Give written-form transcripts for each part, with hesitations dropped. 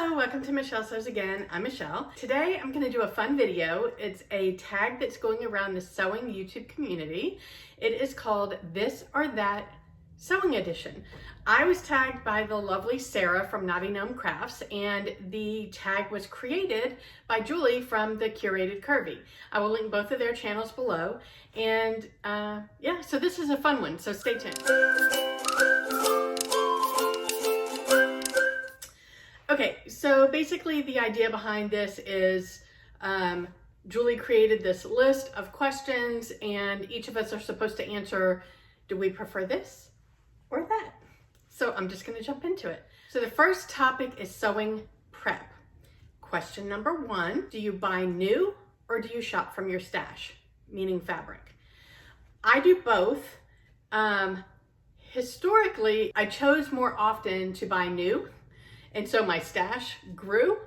Hello, welcome to Michelle Sews Again. I'm Michelle. Today I'm going to do a fun video. It's a tag that's going around the sewing YouTube community. It is called This or That Sewing Edition. I was tagged by the lovely Sarah from Naughty Gnome Crafts, and the tag was created by Julie from the Curated Curvy. I will link both of their channels below, and yeah, so this is a fun one, so stay tuned. Okay, so basically the idea behind this is Julie created this list of questions, and each of us are supposed to answer, do we prefer this or that? So I'm just going to jump into it. So the first topic is sewing prep. Question number 1, do you buy new or do you shop from your stash, meaning fabric? I do both. Historically, I chose more often to buy new, and so my stash grew.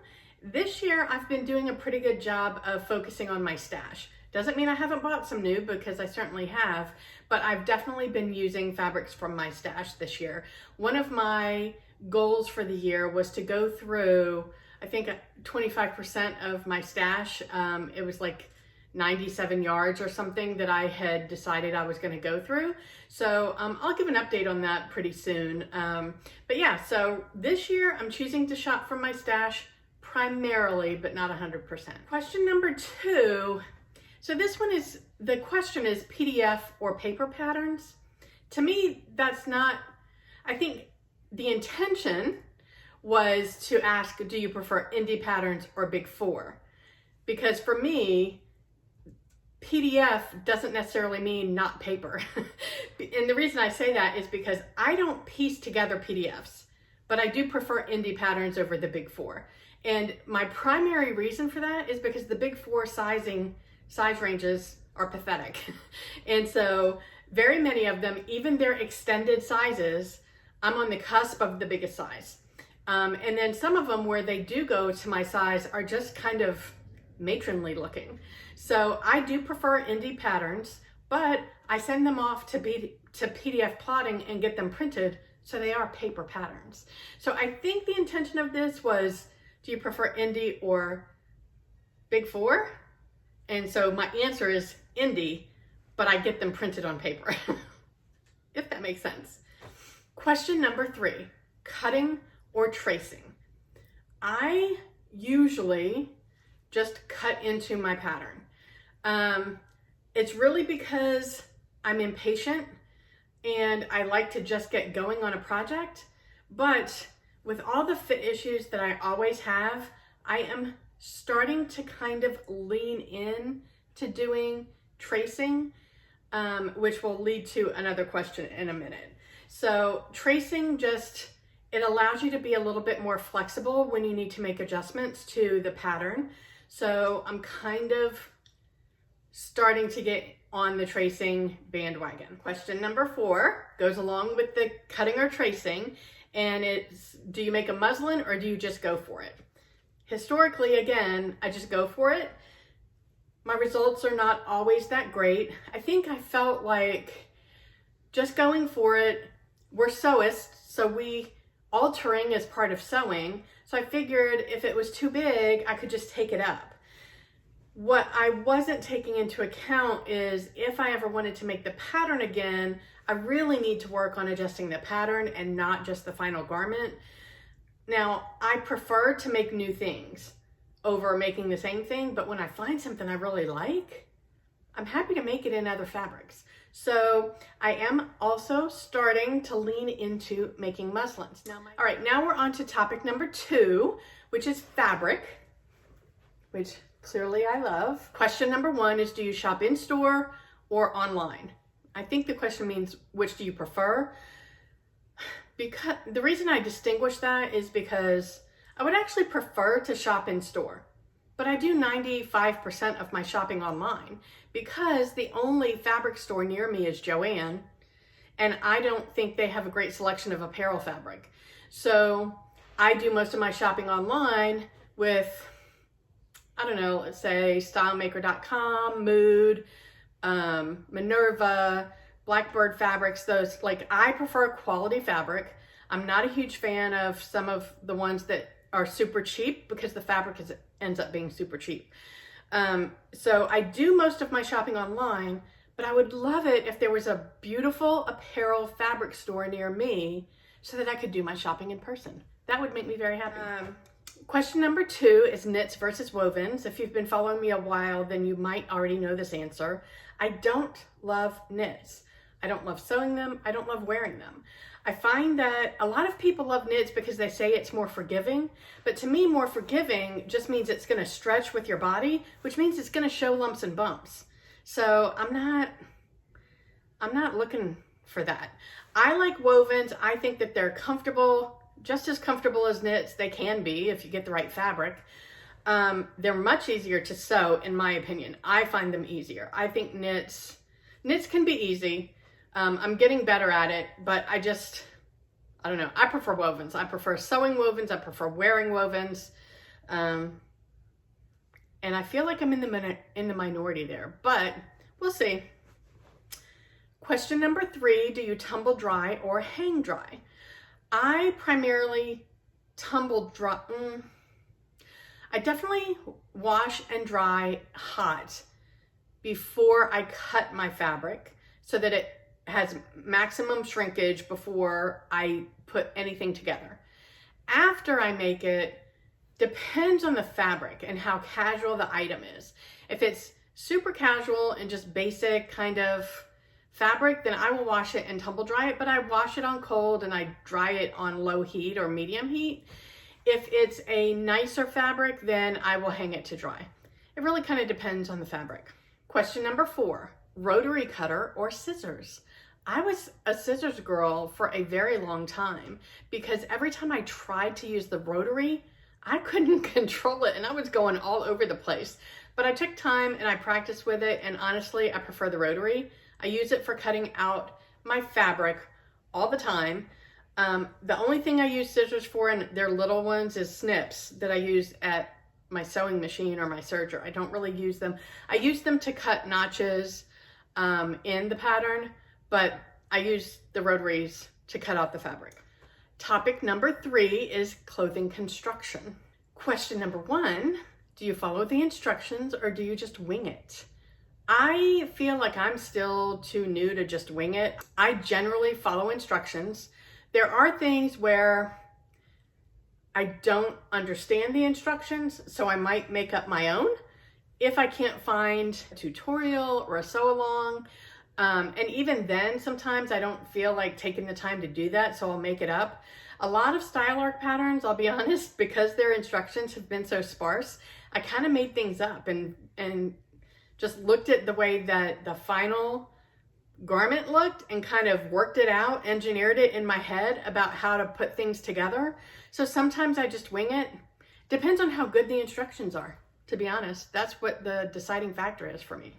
This year, I've been doing a pretty good job of focusing on my stash. Doesn't mean I haven't bought some new, because I certainly have, but I've definitely been using fabrics from my stash this year. One of my goals for the year was to go through, I think 25% of my stash. It was like 97 yards or something that I had decided I was going to go through. So I'll give an update on that pretty soon. But yeah, so this year I'm choosing to shop from my stash primarily, but not 100%. Question number 2. So this one is, the question is PDF or paper patterns. To me, that's not, I think the intention was to ask, do you prefer indie patterns or big four? Because for me, PDF doesn't necessarily mean not paper. And the reason I say that is because I don't piece together PDFs, but I do prefer indie patterns over the big four. And my primary reason for that is because the big four size ranges are pathetic. And so very many of them, even their extended sizes, I'm on the cusp of the biggest size. And then some of them where they do go to my size are just kind of matronly looking. So I do prefer indie patterns, but I send them off to PDF plotting and get them printed, so they are paper patterns. So I think the intention of this was, do you prefer indie or big four? And so my answer is indie, but I get them printed on paper, if that makes sense. Question number 3, cutting or tracing. I usually just cut into my pattern. It's really because I'm impatient and I like to just get going on a project, but with all the fit issues that I always have, I am starting to kind of lean in to doing tracing, which will lead to another question in a minute. So tracing it allows you to be a little bit more flexible when you need to make adjustments to the pattern. So I'm kind of starting to get on the tracing bandwagon. Question number 4 goes along with the cutting or tracing, and it's, do you make a muslin or do you just go for it? Historically, again, I just go for it. My results are not always that great. I think I felt like just going for it, we're sewists, so we altering is part of sewing. So I figured if it was too big, I could just take it up. What I wasn't taking into account is if I ever wanted to make the pattern again, I really need to work on adjusting the pattern and not just the final garment. Now, I prefer to make new things over making the same thing, but when I find something I really like, I'm happy to make it in other fabrics. So I am also starting to lean into making muslins. All right, now we're on to topic number 2, which is fabric, which clearly I love. Question number 1 is, do you shop in store or online? I think the question means, which do you prefer? Because the reason I distinguish that is because I would actually prefer to shop in store, but I do 95% of my shopping online because the only fabric store near me is Joann, and I don't think they have a great selection of apparel fabric. So I do most of my shopping online with, I don't know, let's say stylemaker.com, Mood, Minerva, Blackbird Fabrics, those, like, I prefer quality fabric. I'm not a huge fan of some of the ones that are super cheap because the fabric ends up being super cheap. So I do most of my shopping online, but I would love it if there was a beautiful apparel fabric store near me so that I could do my shopping in person. That would make me very happy. Question number 2 is knits versus wovens. If you've been following me a while, then you might already know this answer. I don't love knits. I don't love sewing them. I don't love wearing them. I find that a lot of people love knits because they say it's more forgiving, but to me, more forgiving just means it's going to stretch with your body, which means it's going to show lumps and bumps. So I'm not looking for that. I like wovens. I think that they're comfortable, just as comfortable as knits. They can be if you get the right fabric. They're much easier to sew, in my opinion. I find them easier. I think knits can be easy. I'm getting better at it, but I don't know. I prefer wovens. I prefer sewing wovens. I prefer wearing wovens. And I feel like I'm in the minority there, but we'll see. Question number 3, do you tumble dry or hang dry? I primarily tumble dry. I definitely wash and dry hot before I cut my fabric so that it has maximum shrinkage before I put anything together. After I make it, depends on the fabric and how casual the item is. If it's super casual and just basic kind of fabric, then I will wash it and tumble dry it, but I wash it on cold and I dry it on low heat or medium heat. If it's a nicer fabric, then I will hang it to dry. It really kind of depends on the fabric. Question number 4, rotary cutter or scissors? I was a scissors girl for a very long time because every time I tried to use the rotary, I couldn't control it and I was going all over the place. But I took time and I practiced with it, and honestly, I prefer the rotary. I use it for cutting out my fabric all the time. The only thing I use scissors for, and they're little ones, is snips that I use at my sewing machine or my serger. I don't really use them. I use them to cut notches in the pattern, but I use the rotaries to cut out the fabric. Topic number 3 is clothing construction. Question number 1, do you follow the instructions or do you just wing it? I feel like I'm still too new to just wing it. I generally follow instructions. There are things where I don't understand the instructions, so I might make up my own if I can't find a tutorial or a sew along. And even then, sometimes I don't feel like taking the time to do that, so I'll make it up. A lot of style arc patterns, I'll be honest, because their instructions have been so sparse, I kind of made things up and just looked at the way that the final garment looked and kind of worked it out, engineered it in my head about how to put things together. So sometimes I just wing it. Depends on how good the instructions are, to be honest. That's what the deciding factor is for me.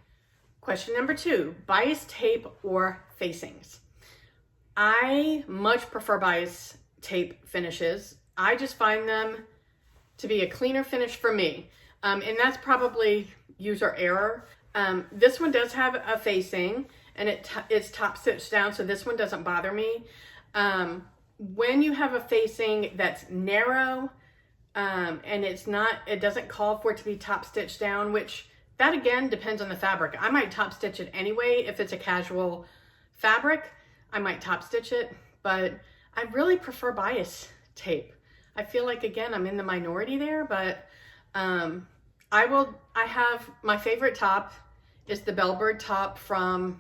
Question number 2, bias tape or facings? I much prefer bias tape finishes. I just find them to be a cleaner finish for me. And that's probably user error. This one does have a facing and it's top stitched down, so this one doesn't bother me. When you have a facing that's narrow and it doesn't call for it to be top stitched down, which that again depends on the fabric. I might top stitch it anyway. If it's a casual fabric, I might top stitch it, but I really prefer bias tape. I feel like, again, I'm in the minority there, but I have my favorite top is the Bellbird top from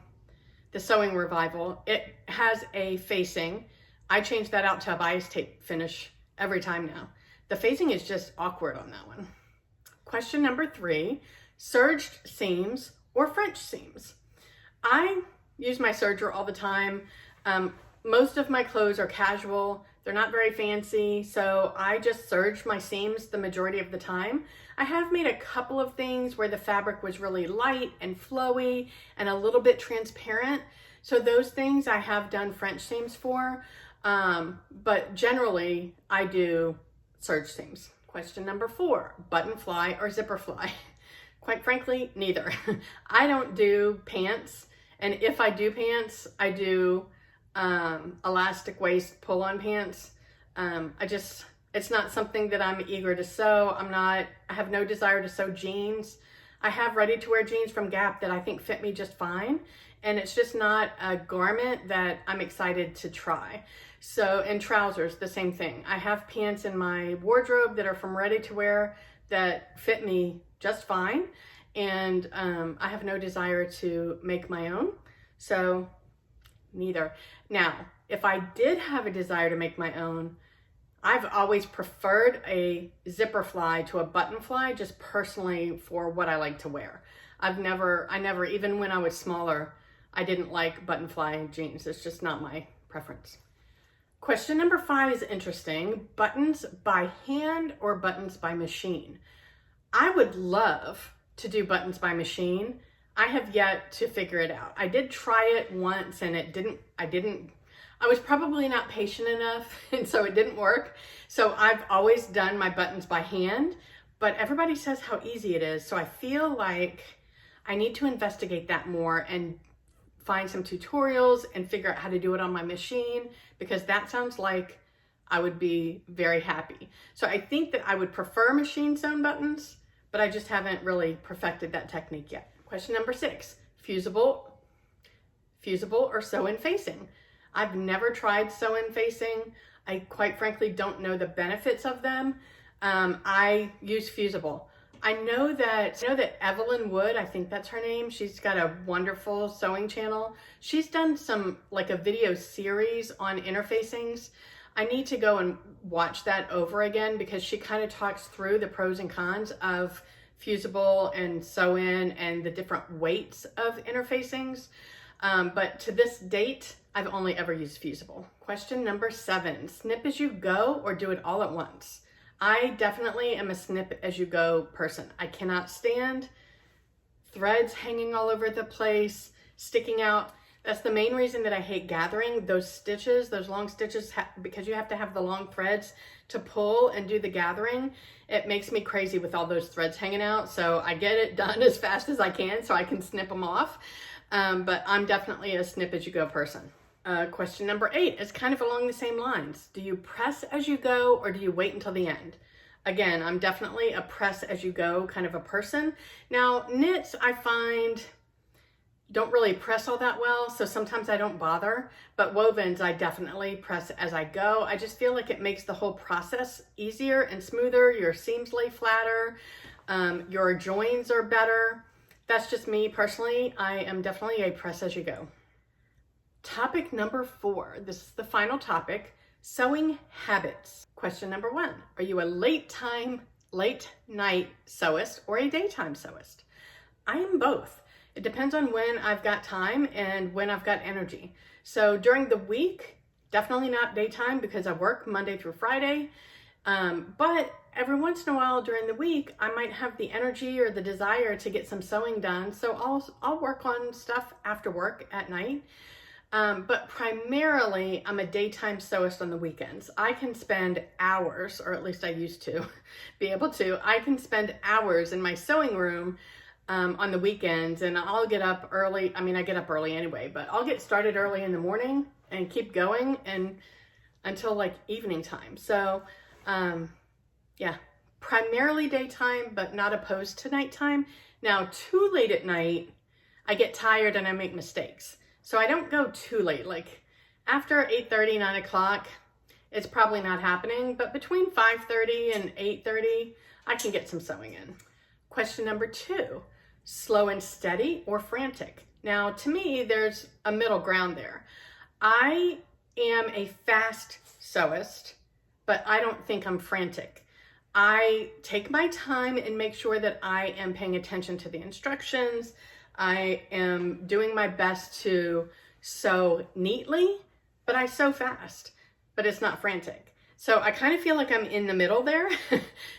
the Sewing Revival. It has a facing. I change that out to a bias tape finish every time now. The facing is just awkward on that one. Question number 3, serged seams or French seams? I use my serger all the time. Most of my clothes are casual. They're not very fancy, so I just serge my seams the majority of the time. I have made a couple of things where the fabric was really light and flowy and a little bit transparent. So those things I have done French seams for, but generally I do serge seams. Question number 4, button fly or zipper fly? Quite frankly, neither. I don't do pants, and if I do pants, I do elastic waist pull-on pants. It's It's not something that I'm eager to sew. I have no desire to sew jeans. I have ready-to-wear jeans from Gap that I think fit me just fine. And it's just not a garment that I'm excited to try. So, and trousers, the same thing. I have pants in my wardrobe that are from ready-to-wear that fit me just fine. And I have no desire to make my own. So, neither. Now, if I did have a desire to make my own, I've always preferred a zipper fly to a button fly, just personally for what I like to wear. I never, even when I was smaller, I didn't like button fly jeans. It's just not my preference. Question number 5 is interesting. Buttons by hand or buttons by machine? I would love to do buttons by machine. I have yet to figure it out. I did try it once and I was probably not patient enough, and so it didn't work. So I've always done my buttons by hand, but everybody says how easy it is. So I feel like I need to investigate that more and find some tutorials and figure out how to do it on my machine, because that sounds like I would be very happy. So I think that I would prefer machine sewn buttons, but I just haven't really perfected that technique yet. Question number 6, fusible or sew-in facing? I've never tried sew-in facing. I quite frankly don't know the benefits of them. I use fusible. I know that Evelyn Wood, I think that's her name, she's got a wonderful sewing channel. She's done some, like a video series on interfacings. I need to go and watch that over again because she kind of talks through the pros and cons of fusible and sew-in and the different weights of interfacings. But to this date, I've only ever used fusible. Question number 7, snip as you go or do it all at once? I definitely am a snip as you go person. I cannot stand threads hanging all over the place, sticking out. That's the main reason that I hate gathering those stitches, those long stitches, because you have to have the long threads to pull and do the gathering. It makes me crazy with all those threads hanging out. So I get it done as fast as I can so I can snip them off. But I'm definitely a snip as you go person. Question number 8 is kind of along the same lines. Do you press as you go or do you wait until the end? Again, I'm definitely a press as you go kind of a person. Now, knits I find don't really press all that well, so sometimes I don't bother, but wovens I definitely press as I go. I just feel like it makes the whole process easier and smoother. Your seams lay flatter, your joins are better. That's just me personally. I am definitely a press as you go. Topic number 4, this is the final topic, sewing habits. Question number 1, are you a late night sewist or a daytime sewist? I am both. It depends on when I've got time and when I've got energy. So during the week, definitely not daytime because I work Monday through Friday. But every once in a while during the week, I might have the energy or the desire to get some sewing done. So I'll work on stuff after work at night. But primarily I'm a daytime sewist on the weekends. I can spend hours, or at least I used to be able to, I can spend hours in my sewing room on the weekends, and I'll get up early. I mean, I get up early anyway, but I'll get started early in the morning and keep going and until like evening time. So, yeah, primarily daytime, but not opposed to nighttime. Now, too late at night, I get tired and I make mistakes. So I don't go too late, like after 8:30, 9 o'clock, it's probably not happening, but between 5:30 and 8:30, I can get some sewing in. Question number 2, slow and steady or frantic? Now, to me, there's a middle ground there. I am a fast sewist, but I don't think I'm frantic. I take my time and make sure that I am paying attention to the instructions. I am doing my best to sew neatly, but I sew fast, but it's not frantic. So I kind of feel like I'm in the middle there.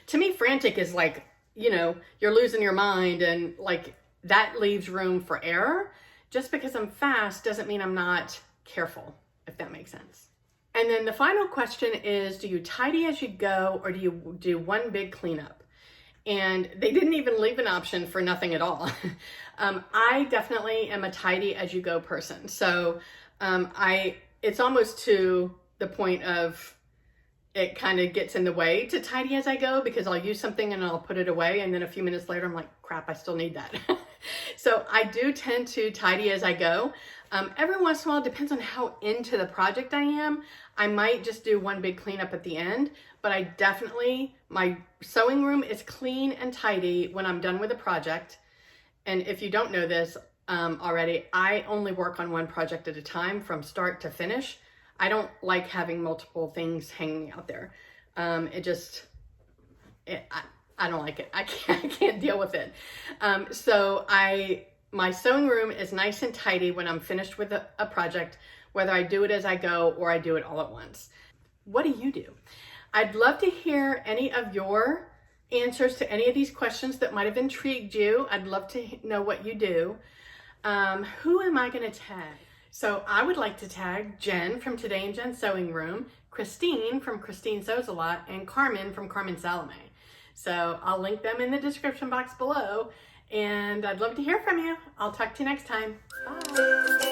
To me, frantic is like, you know, you're losing your mind and like that leaves room for error. Just because I'm fast doesn't mean I'm not careful, if that makes sense. And then the final question is, do you tidy as you go or do you do one big cleanup? And they didn't even leave an option for nothing at all. I definitely am a tidy as you go person. So it's almost to the point of it kind of gets in the way to tidy as I go, because I'll use something and I'll put it away, and then a few minutes later I'm like, crap, I still need that. So I do tend to tidy as I go. Every once in a while, depends on how into the project I am, I might just do one big cleanup at the end, but I definitely, my sewing room is clean and tidy when I'm done with a project. And if you don't know this already, I only work on one project at a time from start to finish. I don't like having multiple things hanging out there. I don't like it. I can't deal with it. So my sewing room is nice and tidy when I'm finished with a project, whether I do it as I go or I do it all at once. What do you do? I'd love to hear any of your answers to any of these questions that might have intrigued you. I'd love to know what you do. Who am I going to tag? So I would like to tag Jen from Today in Jen's Sewing Room, Christine from Christine Sews a Lot, and Carmen from Carmen Salome. So I'll link them in the description box below, and I'd love to hear from you. I'll talk to you next time. Bye.